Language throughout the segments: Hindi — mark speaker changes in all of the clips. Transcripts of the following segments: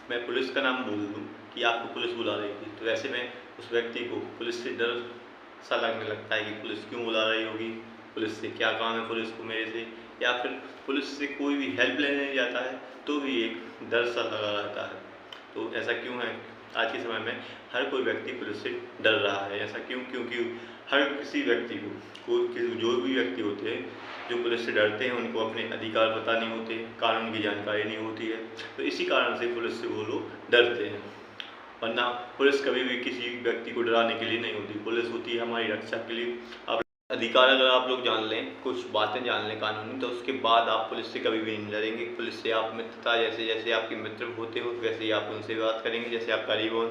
Speaker 1: मैं पुलिस का नाम बोल दूँ कि आपको पुलिस बुला रही थी, तो ऐसे में उस व्यक्ति को पुलिस से डर सा लगने लगता है कि पुलिस क्यों बुला रही होगी, पुलिस से क्या काम है पुलिस को मेरे से, या फिर पुलिस से कोई भी हेल्प लेने जाता है तो भी एक डर सा लगा रहता है। तो ऐसा क्यों है? आज के समय में हर कोई व्यक्ति पुलिस से डर रहा है। ऐसा क्यों? क्योंकि हर किसी व्यक्ति को जो भी व्यक्ति होते हैं जो पुलिस से डरते हैं, उनको अपने अधिकार पता नहीं होते, कानून की जानकारी नहीं होती है, तो इसी कारण से पुलिस से वो लोग डरते हैं। वरना पुलिस कभी भी किसी व्यक्ति को डराने के लिए नहीं होती, पुलिस होती है हमारी रक्षा के लिए। अब अधिकार अगर आप लोग जान लें, कुछ बातें जान लें कानूनी, तो उसके बाद आप पुलिस से कभी भी नहीं डरेंगे। पुलिस से आप मित्रता, जैसे जैसे आपके मित्र होते हो वैसे ही आप उनसे बात करेंगे, जैसे आप करीब हो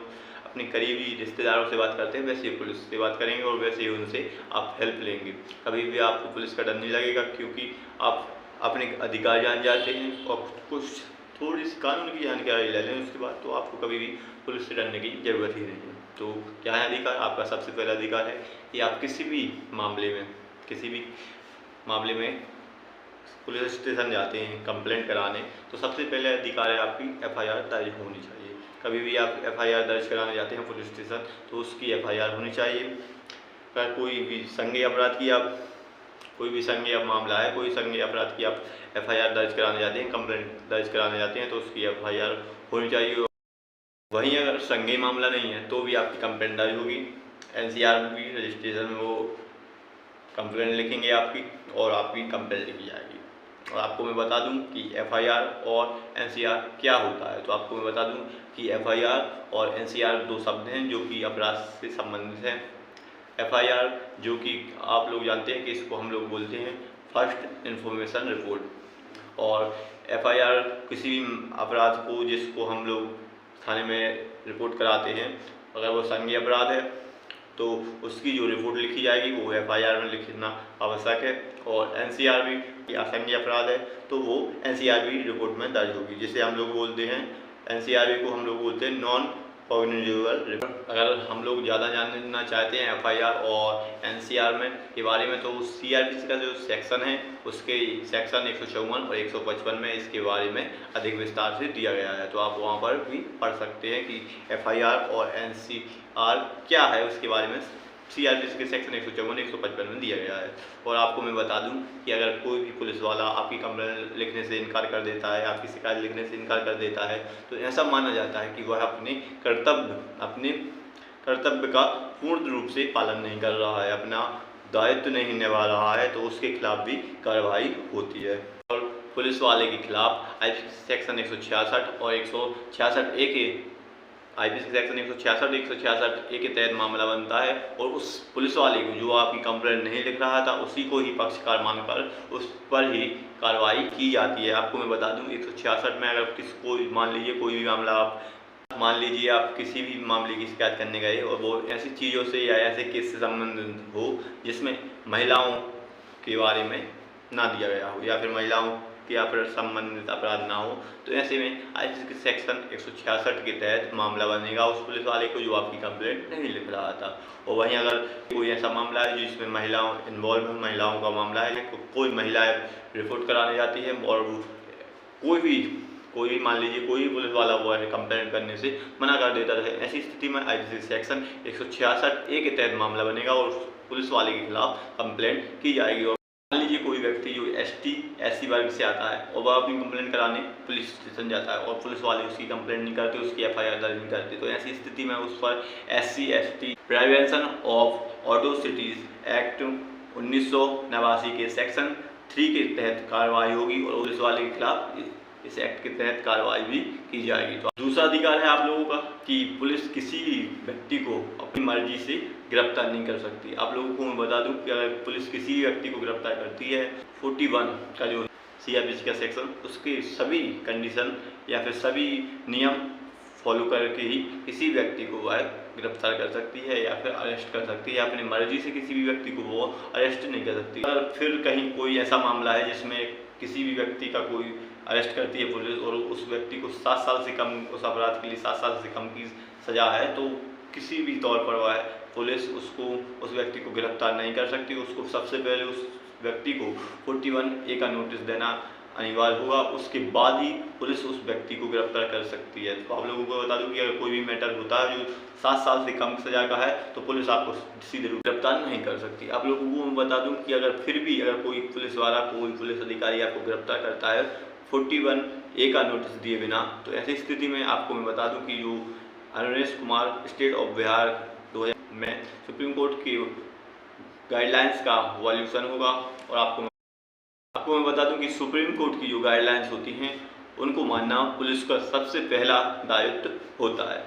Speaker 1: अपने करीबी रिश्तेदारों से बात करते हैं वैसे ही पुलिस से बात करेंगे और वैसे ही उनसे आप हेल्प लेंगे। कभी भी आपको पुलिस का डर नहीं लगेगा, क्योंकि आप अपने अधिकार जान जाते हैं और कुछ थोड़ी सी कानून की जानकारी ले लें उसके बाद तो आपको कभी भी पुलिस से डरने की ज़रूरत ही नहीं है। तो क्या है अधिकार? आपका सबसे पहला अधिकार है कि आप किसी भी मामले में पुलिस स्टेशन जाते हैं कंप्लेंट कराने, तो सबसे पहले अधिकार है आपकी एफआईआर दर्ज होनी चाहिए। कभी भी आप एफआईआर दर्ज कराने जाते हैं पुलिस स्टेशन तो उसकी एफआईआर होनी चाहिए। अगर कोई भी संज्ञेय अपराध की आप कोई भी संज्ञेय मामला है, कोई संज्ञेय अपराध की आप एफआईआर दर्ज कराने जाते हैं, कंप्लेंट दर्ज कराने जाते हैं, तो उसकी एफआईआर होनी चाहिए। वहीं अगर संज्ञेय मामला नहीं है तो भी आपकी कंप्लेंट दर्ज होगी, एनसीआर में भी रजिस्ट्रेशन में वो कंप्लेंट लिखेंगे आपकी और आपकी कंप्लेंट लिखी जाएगी। और आपको मैं बता दूं कि एफआईआर और एनसीआर क्या होता है। तो आपको मैं बता दूं कि एफआईआर और एनसीआर दो शब्द हैं जो कि अपराध से संबंधित हैं। एफआईआर जो कि आप लोग जानते हैं कि इसको हम लोग बोलते हैं फर्स्ट इन्फॉर्मेशन रिपोर्ट, और एफआईआर किसी भी अपराध को जिसको हम लोग थाने में रिपोर्ट कराते हैं, अगर वो संज्ञेय अपराध है तो उसकी जो रिपोर्ट लिखी जाएगी वो एफआईआर में लिखना आवश्यक है। और एनसीआर भी असंज्ञेय अपराध है तो वो एनसीआर भी रिपोर्ट में दर्ज होगी, जिसे हम लोग बोलते हैं एनसीआर को हम लोग बोलते हैं नॉन कॉग्निजेबल रिपोर्ट। अगर हम लोग ज़्यादा जानना चाहते हैं एफआईआर और एनसीआर में के बारे में, तो सीआरपीसी का जो सेक्शन है उसके सेक्शन 154 और 155 में इसके बारे में अधिक विस्तार से दिया गया है, तो आप वहां पर भी पढ़ सकते हैं कि एफआईआर और एनसीआर क्या है। उसके बारे में सीआरपीसी के सेक्शन 154 155 में दिया गया है। और आपको मैं बता दूं कि अगर कोई भी पुलिस वाला आपकी कंप्लेंट लिखने से इनकार कर देता है, आपकी शिकायत लिखने से इनकार कर देता है, तो ऐसा माना जाता है कि वह अपने कर्तव्य का पूर्ण रूप से पालन नहीं कर रहा है, अपना दायित्व नहीं निभा रहा है, तो उसके खिलाफ भी कार्रवाई होती है। और पुलिस वाले के खिलाफ आईपीसी सेक्शन 166 और 166 ए के आईपीसी सेक्शन 166 ए के तहत मामला बनता है, और उस पुलिस वाले को जो आपकी कंप्लेंट नहीं लिख रहा था उसी को ही पक्षकार मानकर उस पर ही कार्रवाई की जाती है। आपको मैं बता दूं 166 में अगर किसको मान लीजिए कोई भी मामला आप किसी भी मामले की शिकायत करने गए और वो ऐसी चीज़ों से या ऐसे केस से संबंधित हो जिसमें महिलाओं के बारे में ना दिया गया हो या फिर महिलाओं के संबंधित अपराध ना हो, तो ऐसे में आईपीसी के सेक्शन 166 के तहत मामला बनेगा उस पुलिस वाले को जो आपकी कंप्लेंट नहीं लिख रहा था। और वहीं अगर कोई ऐसा मामला है जिसमें महिलाओं इन्वॉल्व है, महिलाओं का मामला है, कोई महिला रिपोर्ट कराने जाती है और कोई भी मान लीजिए कोई भी पुलिस वाला वो है कंप्लेंट करने से मना कर देता है, ऐसी स्थिति में आईपीसी सेक्शन 166 ए के तहत मामला बनेगा और पुलिस वाले के खिलाफ कंप्लेंट की जाएगी। और मान लीजिए कोई व्यक्ति जो SC वर्ग से आता है और वह अपनी कंप्लेंट कराने पुलिस स्टेशन जाता है और पुलिस वाले उसकी कंप्लेंट नहीं करते, उसकी एफआईआर दर्ज नहीं करते, तो ऐसी स्थिति में उस पर SC/ST prevention of atrocities act 1989 के सेक्शन 3 के तहत कार्रवाई होगी और पुलिस वाले के खिलाफ इस एक्ट के तहत कार्रवाई भी की जाएगी। तो दूसरा अधिकार है आप लोगों का कि पुलिस किसी भी व्यक्ति को अपनी मर्जी से गिरफ्तार नहीं कर सकती। आप लोगों को मैं बता दूं कि अगर पुलिस किसी व्यक्ति को गिरफ्तार करती है 41 का जो सीआरपीसी का सेक्शन, उसके सभी कंडीशन या फिर सभी नियम फॉलो करके ही किसी व्यक्ति को वह गिरफ्तार कर सकती है या फिर अरेस्ट कर सकती है। अपनी मर्जी से किसी भी व्यक्ति को वो अरेस्ट नहीं कर सकती। अगर फिर कहीं कोई ऐसा मामला है जिसमें किसी भी व्यक्ति का कोई अरेस्ट करती है पुलिस और उस व्यक्ति को 7 साल से कम, उस अपराध के लिए 7 साल से कम की सजा है, तो किसी भी तौर पर वह पुलिस उस व्यक्ति को गिरफ्तार नहीं कर सकती। उसको सबसे पहले उस व्यक्ति को 41A का नोटिस देना अनिवार्य होगा, उसके बाद ही पुलिस उस व्यक्ति को गिरफ्तार कर सकती है। तो आप लोगों को बता दूं कि अगर कोई भी मैटर होता है जो 7 साल से कम सजा का है तो पुलिस आपको सीधे गिरफ्तार नहीं कर सकती। आप लोगों को मैं बता दूं कि अगर फिर भी अगर कोई पुलिस वाला, कोई पुलिस अधिकारी आपको गिरफ्तार करता है 41A का नोटिस दिए बिना, तो ऐसी स्थिति में आपको मैं बता दूं कि जो अरुणेश कुमार स्टेट ऑफ बिहार 2000 में सुप्रीम कोर्ट की गाइडलाइंस का वॉल्यूशन होगा। और आपको मैं बता दूं कि सुप्रीम कोर्ट की जो गाइडलाइंस होती हैं उनको मानना पुलिस का सबसे पहला दायित्व होता है।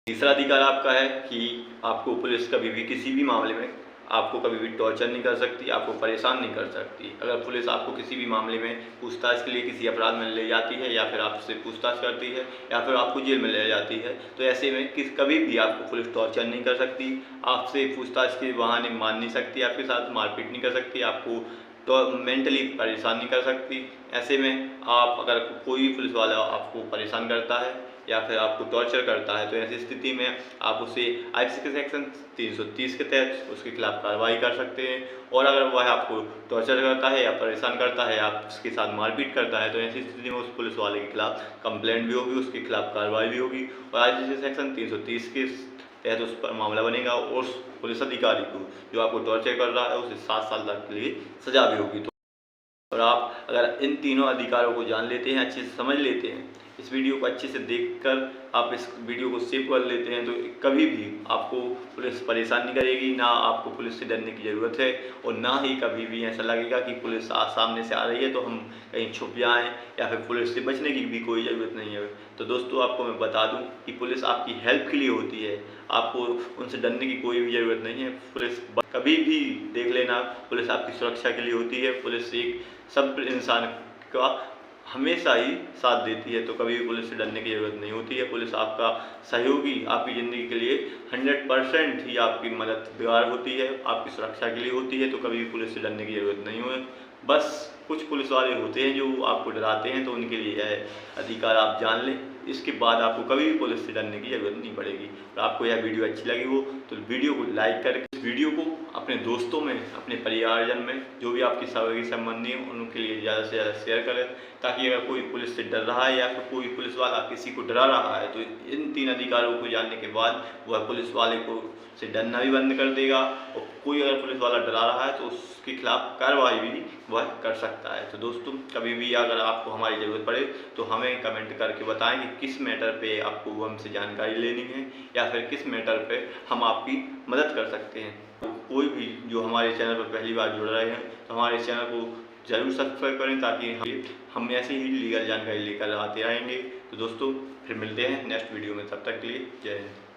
Speaker 1: तीसरा अधिकार आपका है कि आपको पुलिस कभी भी किसी भी मामले में आपको कभी भी टॉर्चर नहीं कर सकती, आपको परेशान नहीं कर सकती। अगर पुलिस आपको किसी भी मामले में पूछताछ के लिए किसी अपराध में ले जाती है या फिर आपसे पूछताछ करती है या फिर आपको जेल में ले जाती है, तो ऐसे में कभी भी आपको पुलिस टॉर्चर नहीं कर सकती, आपसे पूछताछ के बहाने मार नहीं सकती, आपके साथ मारपीट नहीं कर सकती, आपको तो मेंटली परेशान नहीं कर सकती। ऐसे में आप अगर कोई भी पुलिस वाला आपको परेशान करता है या फिर आपको टॉर्चर करता है तो ऐसी स्थिति में आप उसे आईपीसी के सेक्शन 330 के तहत उसके खिलाफ कार्रवाई कर सकते हैं। और अगर वह आपको टॉर्चर करता है या परेशान करता है, आप उसके साथ मारपीट करता है, तो ऐसी स्थिति में उस पुलिस वाले के खिलाफ कंप्लेंट भी होगी, उसके खिलाफ कार्रवाई भी होगी और आईपीसी सेक्शन 330 के तहत उस पर मामला बनेगा और उस पुलिस अधिकारी को जो आपको टॉर्चर कर रहा है उसे 7 साल तक के लिए सजा भी होगी। और आप अगर इन तीनों अधिकारों को जान लेते हैं, अच्छे से समझ लेते हैं, इस वीडियो को अच्छे से देखकर आप इस वीडियो को सेव कर लेते हैं, तो कभी भी आपको पुलिस परेशान नहीं करेगी, ना आपको पुलिस से डरने की ज़रूरत है और ना ही कभी भी ऐसा लगेगा कि पुलिस सामने से आ रही है तो हम कहीं छुप जाएं या फिर पुलिस से बचने की भी कोई ज़रूरत नहीं है। तो दोस्तों आपको मैं बता दूं कि पुलिस आपकी हेल्प के लिए होती है, आपको उनसे डरने की कोई भी ज़रूरत नहीं है। पुलिस कभी भी देख लेना, पुलिस आपकी सुरक्षा के लिए होती है। पुलिस एक सब इंसान का हमेशा ही साथ देती है, तो कभी भी पुलिस से डरने की ज़रूरत नहीं होती है। पुलिस आपका सहयोगी, आपकी ज़िंदगी के लिए 100% ही आपकी मददगार होती है, आपकी सुरक्षा के लिए होती है, तो कभी भी पुलिस से डरने की ज़रूरत नहीं हो। बस कुछ पुलिस वाले होते हैं जो आपको डराते हैं, तो उनके लिए यह अधिकार आप जान लें, इसके बाद आपको कभी भी पुलिस से डरने की ज़रूरत नहीं पड़ेगी। और आपको यह वीडियो अच्छी लगी हो तो वीडियो को लाइक करके इस वीडियो को अपने दोस्तों में, अपने परिवारजन में, जो भी आपकी सहयोगी संबंधी हैं उनके लिए ज़्यादा से ज़्यादा शेयर करें, ताकि अगर कोई पुलिस से डर रहा है या फिर कोई पुलिस वाला किसी को डरा रहा है तो इन 3 अधिकारों को जानने के बाद वह पुलिस वाले को से डरना भी बंद कर देगा। और कोई अगर पुलिस वाला डरा रहा है तो उसके खिलाफ कार्रवाई भी वह कर सकता है। तो दोस्तों कभी भी अगर आपको हमारी ज़रूरत पड़े तो हमें कमेंट करके बताएं कि किस मैटर पे आपको हमसे जानकारी लेनी है या फिर किस मैटर पे हम आपकी मदद कर सकते हैं। तो कोई भी जो हमारे चैनल पर पहली बार जुड़ रहे हैं तो हमारे चैनल को ज़रूर सब्सक्राइब करें, ताकि हम ऐसी ही लीगल जानकारी लेकर आते रहेंगे। तो दोस्तों फिर मिलते हैं नेक्स्ट वीडियो में, तब तक के लिए जय हिंद।